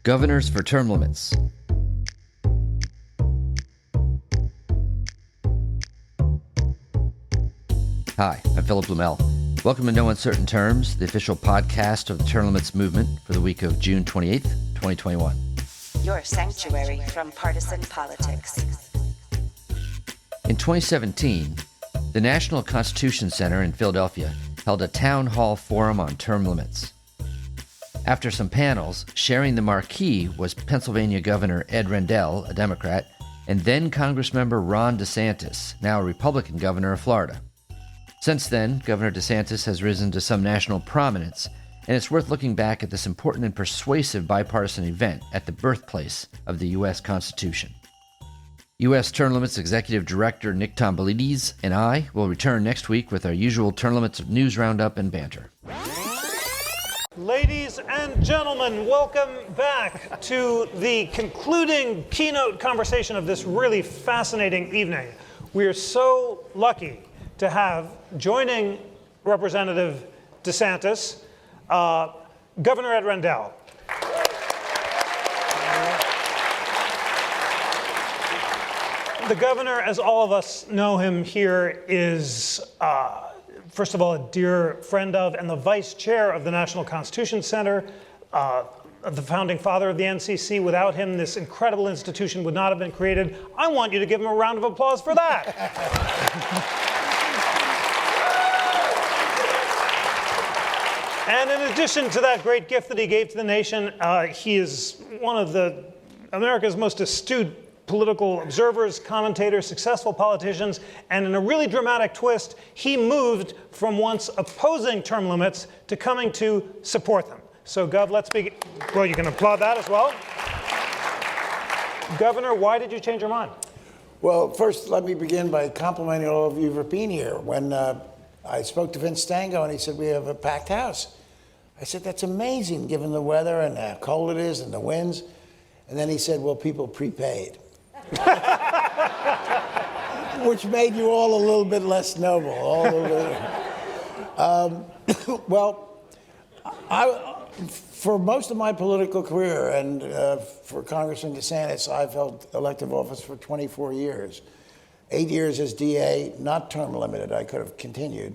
Governors for term limits. Hi, I'm Philip Blumel. Welcome to No Uncertain Terms, the official podcast of the term limits movement for the week of June 28th, 2021. Your sanctuary from partisan politics. In 2017, the National Constitution Center in Philadelphia held a town hall forum on term limits. After some panels, sharing the marquee was Pennsylvania Governor Ed Rendell, a Democrat, and then Congressmember Ron DeSantis, now a Republican governor of Florida. Since then, Governor DeSantis has risen to some national prominence, and it's worth looking back at this important and persuasive bipartisan event at the birthplace of the U.S. Constitution. U.S. Term Limits Executive Director Nick Tomboulides and I will return next week with our usual Term Limits news roundup and banter. Ladies and gentlemen, welcome back to the concluding keynote conversation of this really fascinating evening. We are so lucky to have joining Representative DeSantis, Governor Ed Rendell. The governor, as all of us know him here, is, first of all, a dear friend of and the vice chair of the National Constitution Center, the founding father of the NCC. Without him, this incredible institution would not have been created. I want you to give him a round of applause for that. And in addition to that great gift that he gave to the nation, he is one of America's most astute political observers, commentators, successful politicians, and in a really dramatic twist, he moved from once opposing term limits to coming to support them. So, Gov, let's begin. Well, you can applaud that as well. Governor, why did you change your mind? Well, first, let me begin by complimenting all of you for being here. When I spoke to Vince Stango and he said, we have a packed house. I said, that's amazing, given the weather and how cold it is and the winds. And then he said, well, people prepaid. Which made you all a little bit less noble. For most of my political career and for Congressman DeSantis, I've held elective office for 24 years. 8 years as DA, not term limited, I could have continued.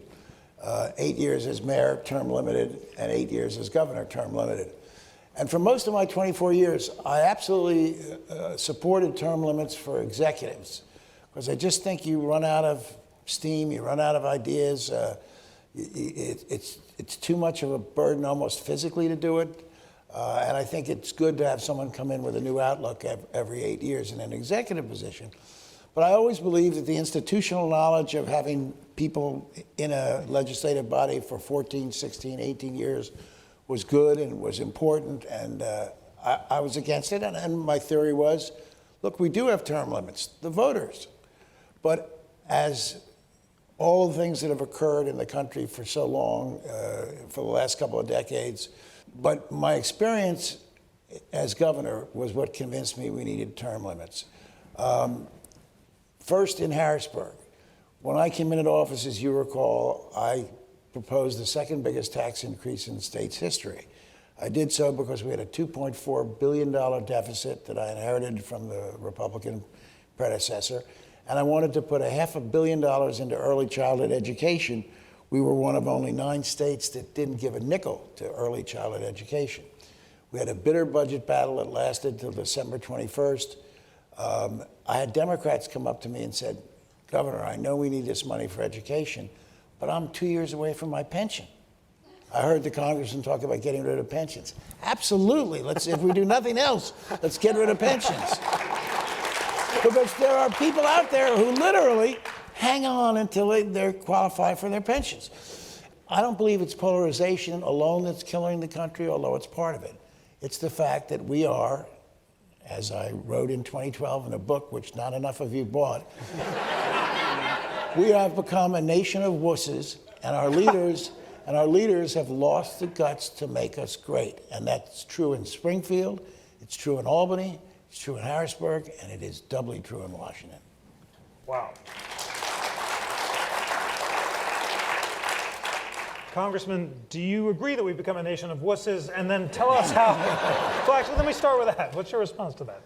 8 years as mayor, term limited, and 8 years as governor, term limited. And for most of my 24 years, I absolutely supported term limits for executives, because I just think you run out of steam, you run out of ideas. It's too much of a burden almost physically to do it. And I think it's good to have someone come in with a new outlook every 8 years in an executive position. But I always believe that the institutional knowledge of having people in a legislative body for 14, 16, 18 years was good and was important, and I was against it. And my theory was, look, we do have term limits, the voters. But as all the things that have occurred in the country for so long, for the last couple of decades, but my experience as governor was what convinced me we needed term limits. First in Harrisburg. When I came into office, as you recall, I proposed the second biggest tax increase in the state's history. I did so because we had a $2.4 billion deficit that I inherited from the Republican predecessor, and I wanted to put $500 million into early childhood education. We were one of only 9 states that didn't give a nickel to early childhood education. We had a bitter budget battle that lasted till December 21st. I had Democrats come up to me and said, Governor, I know we need this money for education, but I'm 2 years away from my pension. I heard the congressman talk about getting rid of pensions. Absolutely. If we do nothing else, let's get rid of pensions. Because there are people out there who literally hang on until they're qualified for their pensions. I don't believe it's polarization alone that's killing the country, although it's part of it. It's the fact that we are, as I wrote in 2012 in a book which not enough of you bought, we have become a nation of wusses, and our leaders have lost the guts to make us great. And that's true in Springfield, it's true in Albany, it's true in Harrisburg, and it is doubly true in Washington. Wow. Congressman, do you agree that we've become a nation of wusses? And then tell us how. Well, actually, let me start with that. What's your response to that?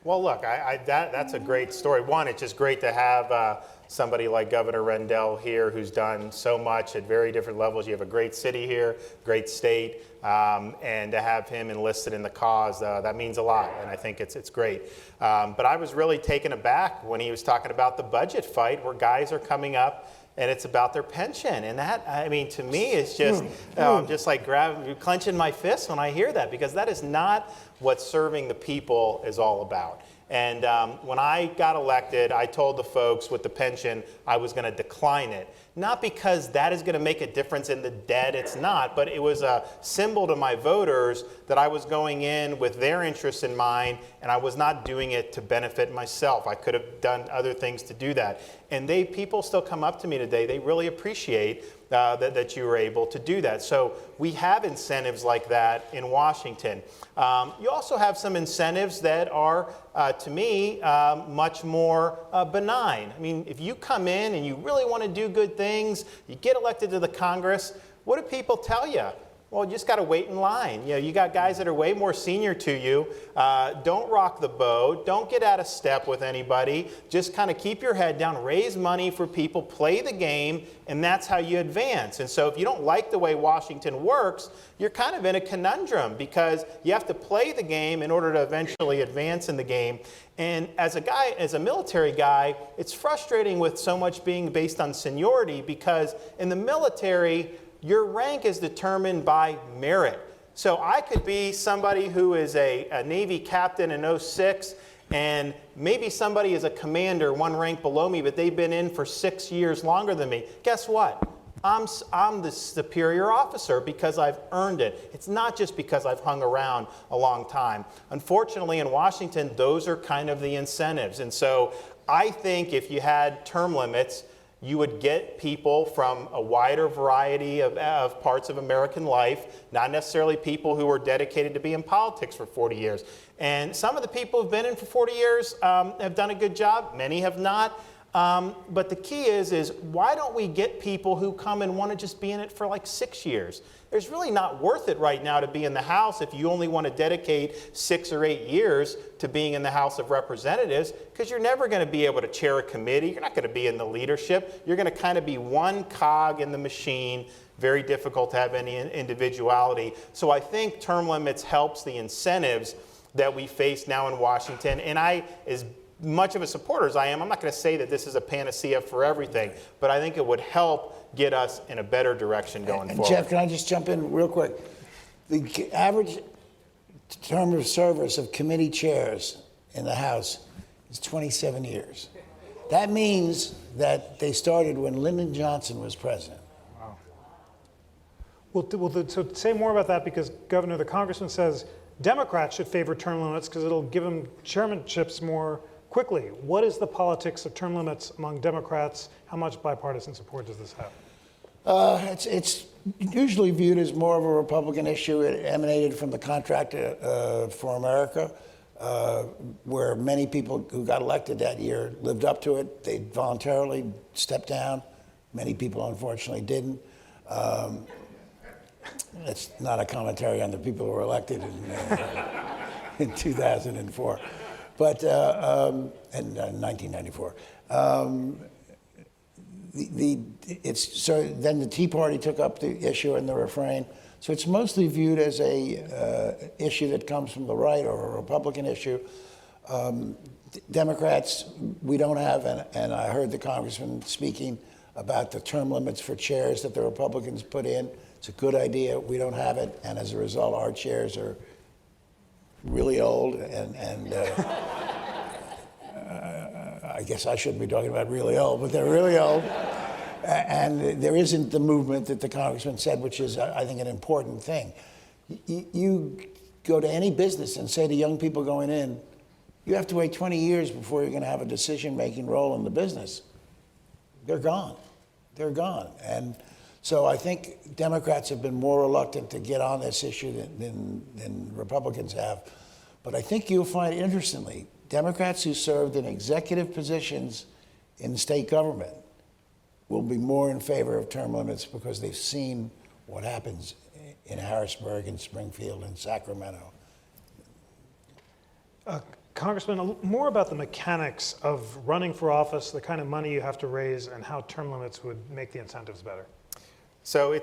Well, look, that's a great story. One, it's just great to have somebody like Governor Rendell here who's done so much at very different levels. You have a great city here, great state, and to have him enlisted in the cause, that means a lot, and I think it's great. But I was really taken aback when he was talking about the budget fight where guys are coming up and it's about their pension. And that, I mean, to me, is just like clenching my fist when I hear that, because that is not what serving the people is all about. And when I got elected, I told the folks with the pension I was going to decline it. Not because that is going to make a difference in the debt, it's not, but it was a symbol to my voters that I was going in with their interests in mind, and I was not doing it to benefit myself. I could have done other things to do that. And people still come up to me today. They really appreciate that you were able to do that. So we have incentives like that in Washington. You also have some incentives that are, to me, much more benign. I mean, if you come in and you really want to do good things, you get elected to the Congress, what do people tell you? Well, you just got to wait in line. You know, you got guys that are way more senior to you. Don't rock the boat. Don't get out of step with anybody. Just kind of keep your head down, raise money for people, play the game, and that's how you advance. And so if you don't like the way Washington works, you're kind of in a conundrum because you have to play the game in order to eventually advance in the game. And as a military guy, it's frustrating with so much being based on seniority because in the military, your rank is determined by merit. So I could be somebody who is a Navy captain in 06, and maybe somebody is a commander one rank below me, but they've been in for 6 years longer than me. Guess what? I'm the superior officer because I've earned it. It's not just because I've hung around a long time. Unfortunately, in Washington, those are kind of the incentives. And so I think if you had term limits, you would get people from a wider variety of parts of American life, not necessarily people who are dedicated to be in politics for 40 years. And some of the people who've been in for 40 years have done a good job. Many have not. But the key is why don't we get people who come and want to just be in it for like 6 years? It's really not worth it right now to be in the House if you only want to dedicate 6 or 8 years to being in the House of Representatives, because you're never going to be able to chair a committee. You're not going to be in the leadership. You're going to kind of be one cog in the machine. Very difficult to have any individuality. So I think term limits helps the incentives that we face now in Washington. And as much of a supporter as I am, I'm not going to say that this is a panacea for everything, but I think it would help get us in a better direction going forward. Jeff, can I just jump in real quick? The average term of service of committee chairs in the House is 27 years. That means that they started when Lyndon Johnson was president. Wow. Well, so say more about that, because Governor, the congressman says Democrats should favor term limits because it'll give them chairmanships more quickly. What is the politics of term limits among Democrats? How much bipartisan support does this have? It's usually viewed as more of a Republican issue. It emanated from the Contract for America, where many people who got elected that year lived up to it. They voluntarily stepped down. Many people, unfortunately, didn't. That's not a commentary on the people who were elected in 2004. But in 1994, so then the Tea Party took up the issue and the refrain. So it's mostly viewed as a issue that comes from the right or a Republican issue. Democrats, we don't have, and I heard the congressman speaking about the term limits for chairs that the Republicans put in. It's a good idea. We don't have it, and as a result, our chairs are really old, and I guess I shouldn't be talking about really old, but they're really old. And there isn't the movement that the congressman said, which is, I think, an important thing. You go to any business and say to young people going in, you have to wait 20 years before you're going to have a decision-making role in the business. They're gone. They're gone. And so I think Democrats have been more reluctant to get on this issue than Republicans have. But I think you'll find, interestingly, Democrats who served in executive positions in state government will be more in favor of term limits because they've seen what happens in Harrisburg and Springfield and Sacramento. Congressman, more about the mechanics of running for office, the kind of money you have to raise, and how term limits would make the incentives better. So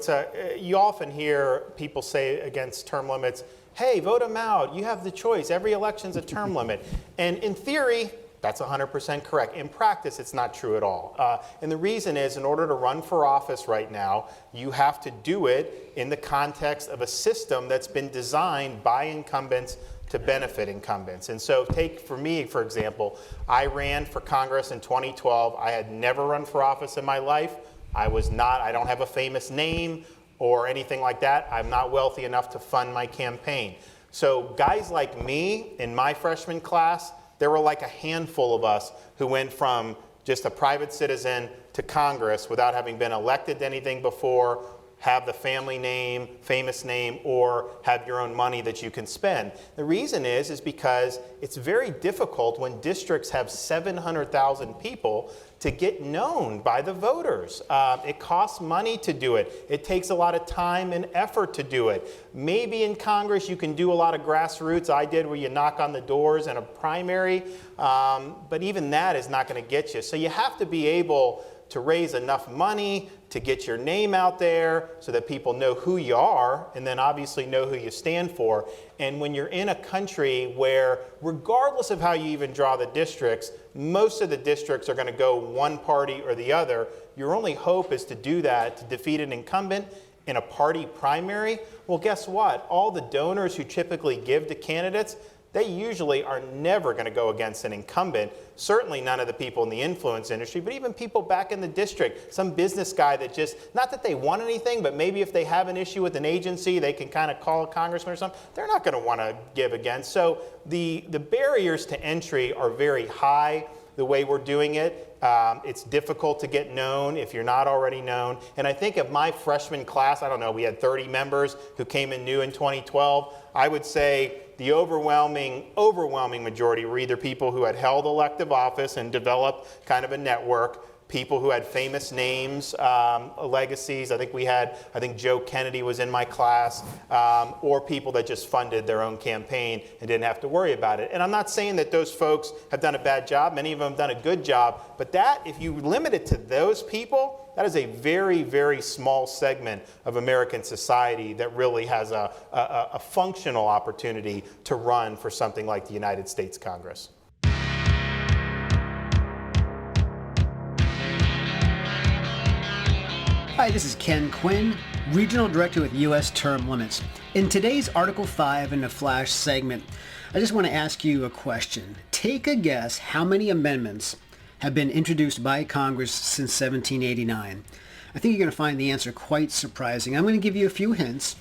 you often hear people say against term limits, hey, vote them out. You have the choice. Every election's a term limit. And in theory, that's 100% correct. In practice, it's not true at all. And the reason is, in order to run for office right now, you have to do it in the context of a system that's been designed by incumbents to benefit incumbents. And so take, for me, for example, I ran for Congress in 2012. I had never run for office in my life. I don't have a famous name or anything like that. I'm not wealthy enough to fund my campaign. So guys like me in my freshman class, there were like a handful of us who went from just a private citizen to Congress without having been elected to anything before, have the family name, famous name, or have your own money that you can spend. The reason is because it's very difficult when districts have 700,000 people to get known by the voters. It costs money to do it. It takes a lot of time and effort to do it. Maybe in Congress you can do a lot of grassroots. I did, where you knock on the doors in a primary, but even that is not going to get you. So you have to be able to raise enough money to get your name out there so that people know who you are, and then obviously know who you stand for. And when you're in a country where, regardless of how you even draw the districts, most of the districts are going to go one party or the other, your only hope is to do that, to defeat an incumbent in a party primary. Well, guess what? All the donors who typically give to candidates, they usually are never going to go against an incumbent. Certainly none of the people in the influence industry, but even people back in the district, some business guy that just, not that they want anything, but maybe if they have an issue with an agency, they can kind of call a congressman or something, they're not going to want to give against. So the barriers to entry are very high the way we're doing it. It's difficult to get known if you're not already known. And I think of my freshman class, I don't know, we had 30 members who came in new in 2012. I would say the overwhelming majority were either people who had held elective office and developed kind of a network, people who had famous names, legacies. I think Joe Kennedy was in my class, or people that just funded their own campaign and didn't have to worry about it. And I'm not saying that those folks have done a bad job. Many of them have done a good job. But that, if you limit it to those people, that is a very, very small segment of American society that really has a functional opportunity to run for something like the United States Congress. Hi, this is Ken Quinn, Regional Director with U.S. Term Limits. In today's Article 5 in the Flash segment, I just want to ask you a question. Take a guess how many amendments have been introduced by Congress since 1789. I think you're going to find the answer quite surprising. I'm going to give you a few hints.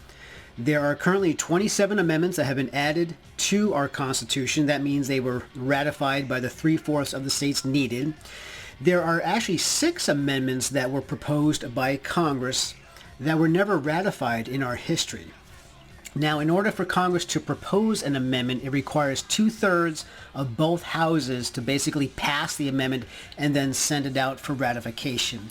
There are currently 27 amendments that have been added to our Constitution. That means they were ratified by the 3/4 of the states needed. There are actually 6 amendments that were proposed by Congress that were never ratified in our history. Now, in order for Congress to propose an amendment, it requires 2/3 of both houses to basically pass the amendment and then send it out for ratification.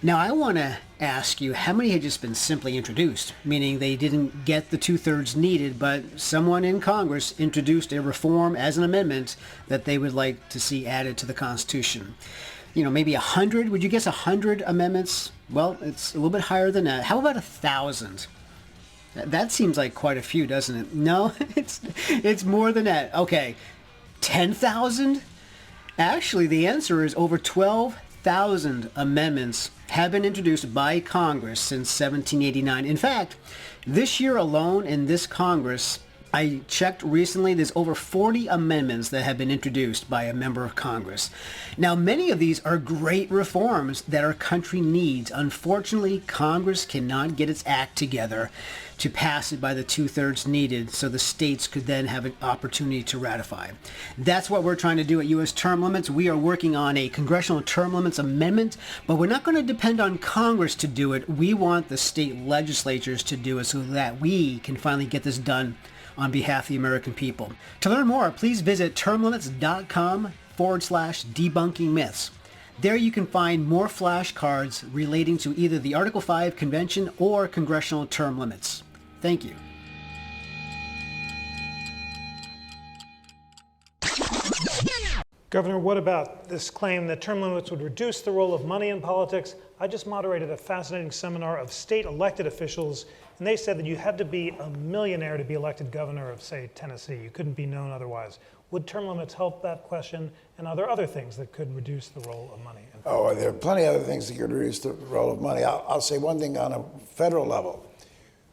Now, I want to ask you, how many had just been simply introduced, meaning they didn't get the 2/3 needed, but someone in Congress introduced a reform as an amendment that they would like to see added to the Constitution? You know, maybe 100? Would you guess 100 amendments? Well, it's a little bit higher than that. How about 1,000? That seems like quite a few, doesn't it? No, it's more than that. Okay, 10,000? Actually, the answer is over 12,000 amendments have been introduced by Congress since 1789. In fact, this year alone in this Congress, I checked recently, there's over 40 amendments that have been introduced by a member of Congress. Now, many of these are great reforms that our country needs. Unfortunately, Congress cannot get its act together to pass it by the 2/3 needed so the states could then have an opportunity to ratify. That's what we're trying to do at U.S. Term Limits. We are working on a congressional term limits amendment, but we're not going to depend on Congress to do it. We want the state legislatures to do it so that we can finally get this done on behalf of the American people. To learn more, please visit termlimits.com/debunking myths. There you can find more flashcards relating to either the Article 5 convention or congressional term limits. Thank you. Governor, what about this claim that term limits would reduce the role of money in politics? I just moderated a fascinating seminar of state elected officials, and they said that you had to be a millionaire to be elected governor of, say, Tennessee. You couldn't be known otherwise. Would term limits help that question? And are there other things that could reduce the role of money? Oh, there are plenty of other things that could reduce the role of money. I'll say one thing on a federal level.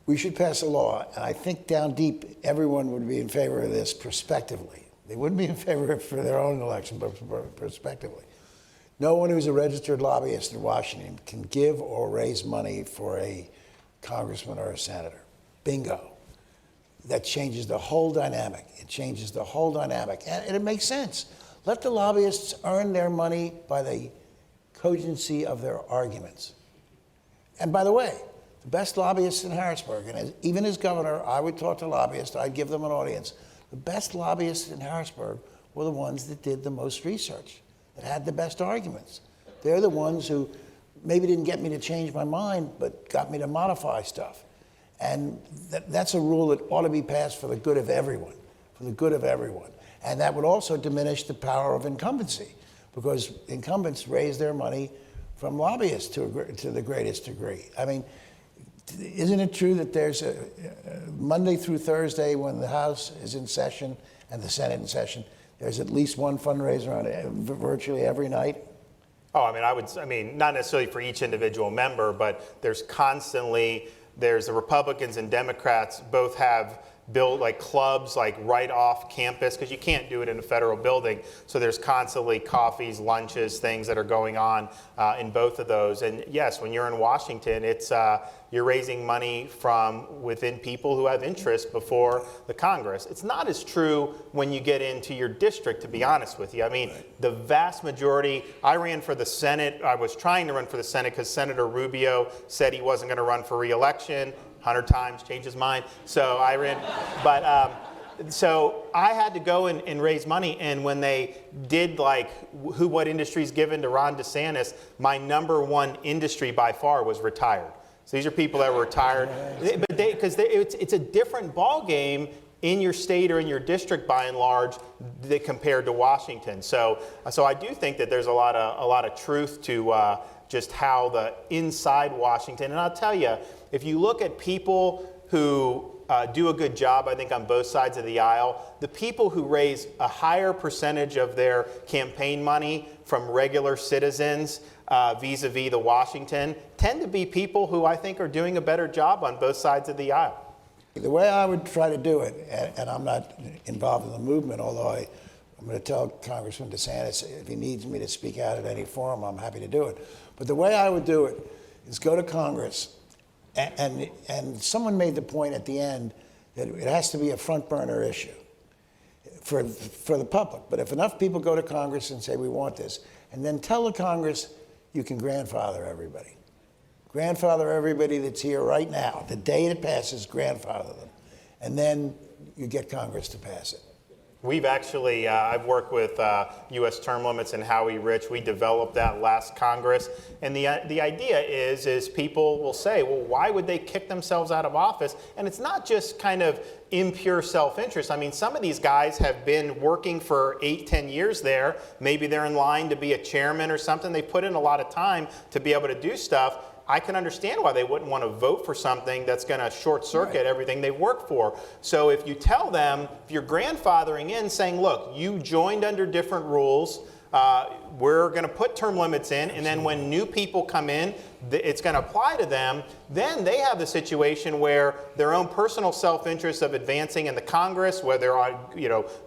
We should pass a law, and I think down deep, everyone would be in favor of this prospectively. They wouldn't be in favor of it for their own election, but prospectively. No one who's a registered lobbyist in Washington can give or raise money for a congressman or a senator. Bingo. That changes the whole dynamic. It changes the whole dynamic. And it makes sense. Let the lobbyists earn their money by the cogency of their arguments. And by the way, the best lobbyists in Harrisburg, and even as governor, I would talk to lobbyists, I'd give them an audience. The best lobbyists in Harrisburg were the ones that did the most research, that had the best arguments. They're the ones who maybe didn't get me to change my mind, but got me to modify stuff. And that's a rule that ought to be passed for the good of everyone, for the good of everyone. And that would also diminish the power of incumbency, because incumbents raise their money from lobbyists to the greatest degree. I mean, isn't it true that there's a Monday through Thursday when the House is in session and the Senate in session, there's at least one fundraiser on virtually every night? Oh, I mean, not necessarily for each individual member, but there's the Republicans and Democrats both have built like clubs like right off campus, because you can't do it in a federal building. So there's constantly coffees, lunches, things that are going on in both of those. And yes, when you're in Washington, it's you're raising money from within people who have interest before the Congress. It's not as true when you get into your district, to be honest with you. I mean, the vast majority, I ran for the Senate. I was trying to run for the Senate because Senator Rubio said he wasn't going to run for re-election. 100 times, changed his mind. So I ran, but so I had to go and raise money. And when they did like what industry's given to Ron DeSantis, my number one industry by far was retired. So these are people that were retired, but because it's a different ball game in your state or in your district by and large compared to Washington. So I do think that there's a lot of truth to just how the inside Washington, and I'll tell you, if you look at people who do a good job, I think on both sides of the aisle, the people who raise a higher percentage of their campaign money from regular citizens vis-a-vis the Washington tend to be people who I think are doing a better job on both sides of the aisle. The way I would try to do it, and I'm not involved in the movement, although I'm going to tell Congressman DeSantis if he needs me to speak out at any forum, I'm happy to do it. But the way I would do it is go to Congress, and someone made the point at the end that it has to be a front burner issue for the public. But if enough people go to Congress and say we want this, and then tell the Congress you can grandfather everybody. Grandfather everybody that's here right now. The day it passes, grandfather them. And then you get Congress to pass it. We've actually, I've worked with U.S. term limits and Howie Rich. We developed that last Congress. And the idea is people will say, well, why would they kick themselves out of office? And it's not just kind of impure self-interest. I mean, some of these guys have been working for 8-10 years there. Maybe they're in line to be a chairman or something. They put in a lot of time to be able to do stuff. I can understand why they wouldn't want to vote for something that's going to short circuit everything they worked for. So if you tell them, if you're grandfathering in saying, look, you joined under different rules, we're going to put term limits in, and then when new people come in, it's going to apply to them, then they have the situation where their own personal self-interest of advancing in the Congress, whether on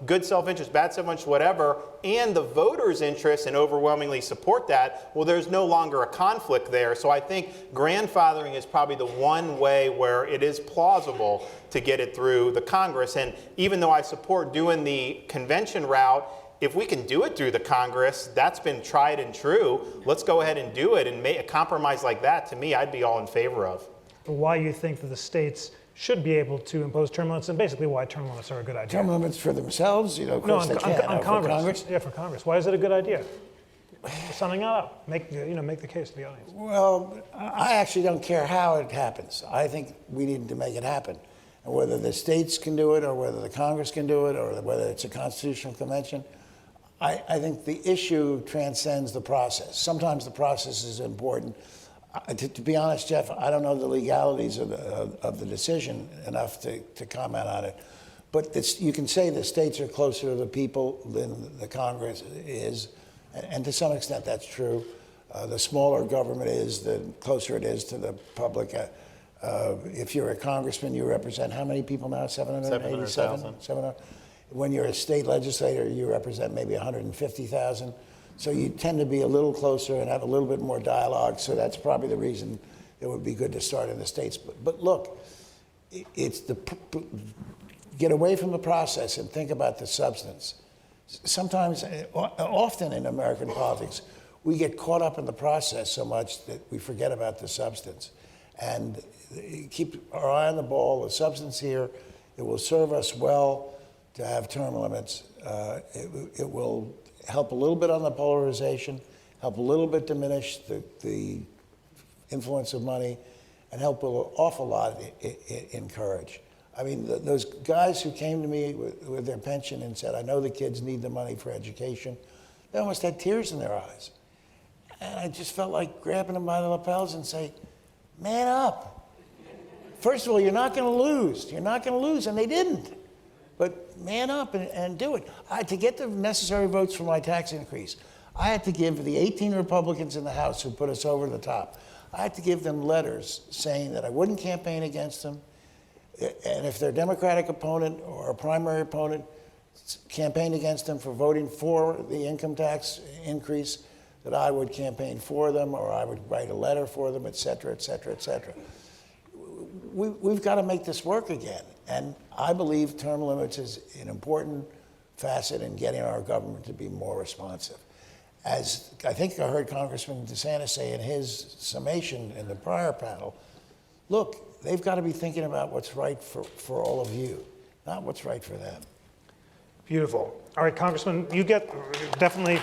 good self-interest, bad self-interest, whatever, and the voters' interest and overwhelmingly support that, well, there's no longer a conflict there. So I think grandfathering is probably the one way where it is plausible to get it through the Congress. And even though I support doing the convention route, if we can do it through the Congress, that's been tried and true. Let's go ahead and do it, and make a compromise like that, to me, I'd be all in favor of. Why you think that the states should be able to impose term limits, and basically why term limits are a good idea. Term limits for themselves, of course they can. On Congress. For Congress? Yeah, for Congress. Why is it a good idea? summing up, make the case to the audience. Well, I actually don't care how it happens. I think we need to make it happen. And whether the states can do it, or whether the Congress can do it, or whether it's a constitutional convention, I think the issue transcends the process. Sometimes the process is important. To be honest, Jeff, I don't know the legalities of the decision enough to comment on it. But you can say the states are closer to the people than the Congress is, and to some extent that's true. The smaller government is, the closer it is to the public. If you're a congressman, you represent how many people now? 787? 700. When you're a state legislator, you represent maybe 150,000. So you tend to be a little closer and have a little bit more dialogue. So that's probably the reason it would be good to start in the states. But look, get away from the process and think about the substance. Sometimes, often in American politics, we get caught up in the process so much that we forget about the substance. And keep our eye on the ball, the substance here. It will serve us well to have term limits. It will help a little bit on the polarization, help a little bit diminish the influence of money, and help an awful lot encourage. I mean, those guys who came to me with their pension and said, I know the kids need the money for education, they almost had tears in their eyes. And I just felt like grabbing them by the lapels and say, man up. First of all, you're not going to lose. You're not going to lose, and they didn't. But man up and do it. To get the necessary votes for my tax increase, I had to give the 18 Republicans in the House who put us over the top, I had to give them letters saying that I wouldn't campaign against them, and if their Democratic opponent or a primary opponent campaigned against them for voting for the income tax increase, that I would campaign for them, or I would write a letter for them, et cetera, et cetera, et cetera. We've got to make this work again. And I believe term limits is an important facet in getting our government to be more responsive. As I think I heard Congressman DeSantis say in his summation in the prior panel, look, they've got to be thinking about what's right for all of you, not what's right for them. Beautiful. All right, Congressman, you get definitely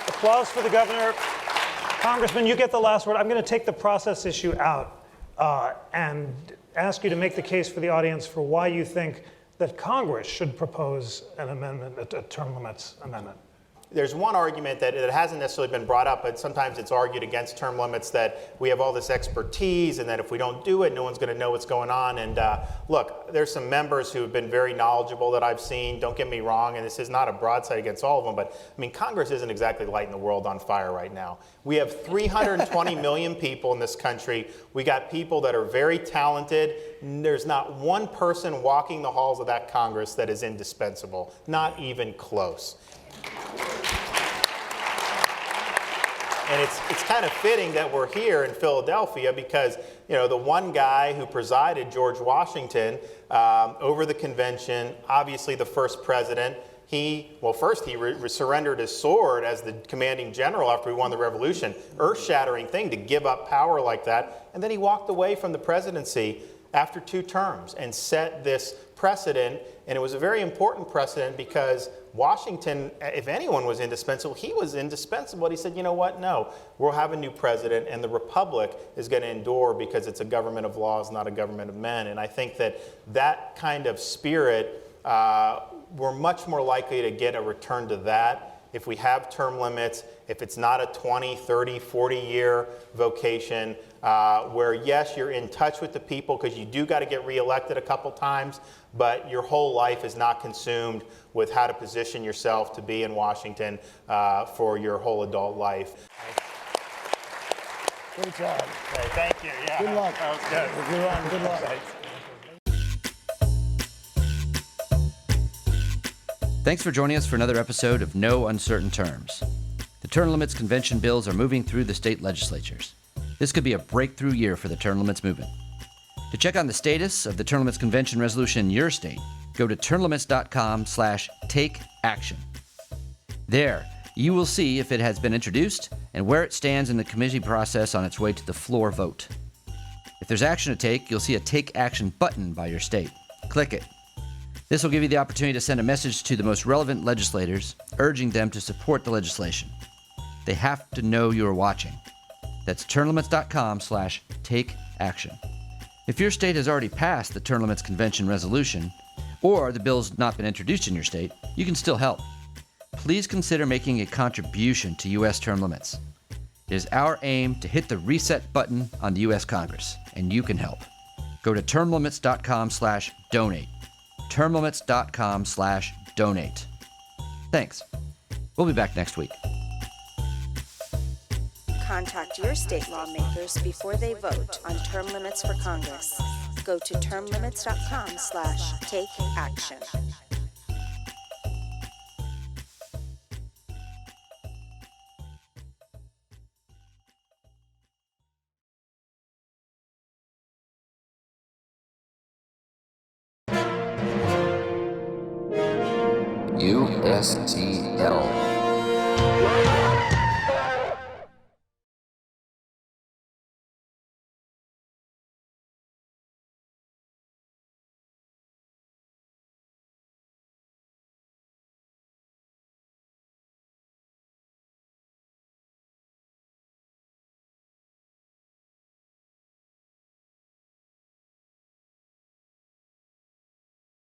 applause for the governor. Congressman, you get the last word. I'm going to take the process issue out and ask you to make the case for the audience for why you think that Congress should propose an amendment, a term limits amendment. There's one argument that it hasn't necessarily been brought up, but sometimes it's argued against term limits that we have all this expertise and that if we don't do it, no one's going to know what's going on. And look, there's some members who have been very knowledgeable that I've seen. Don't get me wrong, and this is not a broadside against all of them, but I mean, Congress isn't exactly lighting the world on fire right now. We have 320 million people in this country. We got people that are very talented. There's not one person walking the halls of that Congress that is indispensable, not even close. And it's kind of fitting that we're here in Philadelphia because, you know, the one guy who presided, George Washington, over the convention, obviously the first president, first he surrendered his sword as the commanding general after he won the revolution. Earth-shattering thing to give up power like that. And then he walked away from the presidency after 2 terms and set this precedent. And it was a very important precedent because Washington, if anyone was indispensable, he was indispensable. But he said, you know what? No, we'll have a new president, and the republic is going to endure because it's a government of laws, not a government of men. And I think that kind of spirit, we're much more likely to get a return to that if we have term limits, if it's not a 20, 30, 40-year vocation, where, yes, you're in touch with the people because you do got to get reelected a couple times, but your whole life is not consumed with how to position yourself to be in Washington for your whole adult life. Great job. Okay, thank you. Yeah, Good luck. That was good. If you're on, good luck. Thanks for joining us for another episode of No Uncertain Terms. The term limits convention bills are moving through the state legislatures. This could be a breakthrough year for the term limits movement. To check on the status of the term limits convention resolution in your state, go to termlimits.com/takeaction. There, you will see if it has been introduced and where it stands in the committee process on its way to the floor vote. If there's action to take, you'll see a Take Action button by your state. Click it. This will give you the opportunity to send a message to the most relevant legislators, urging them to support the legislation. They have to know you're watching. That's termlimits.com/takeaction. If your state has already passed the Term Limits Convention resolution, or the bill's not been introduced in your state, you can still help. Please consider making a contribution to U.S. term limits. It is our aim to hit the reset button on the U.S. Congress, and you can help. Go to termlimits.com/donate. termlimits.com/donate. Thanks. We'll be back next week. Contact your state lawmakers before they vote on term limits for Congress. Go to termlimits.com/takeaction. USTL.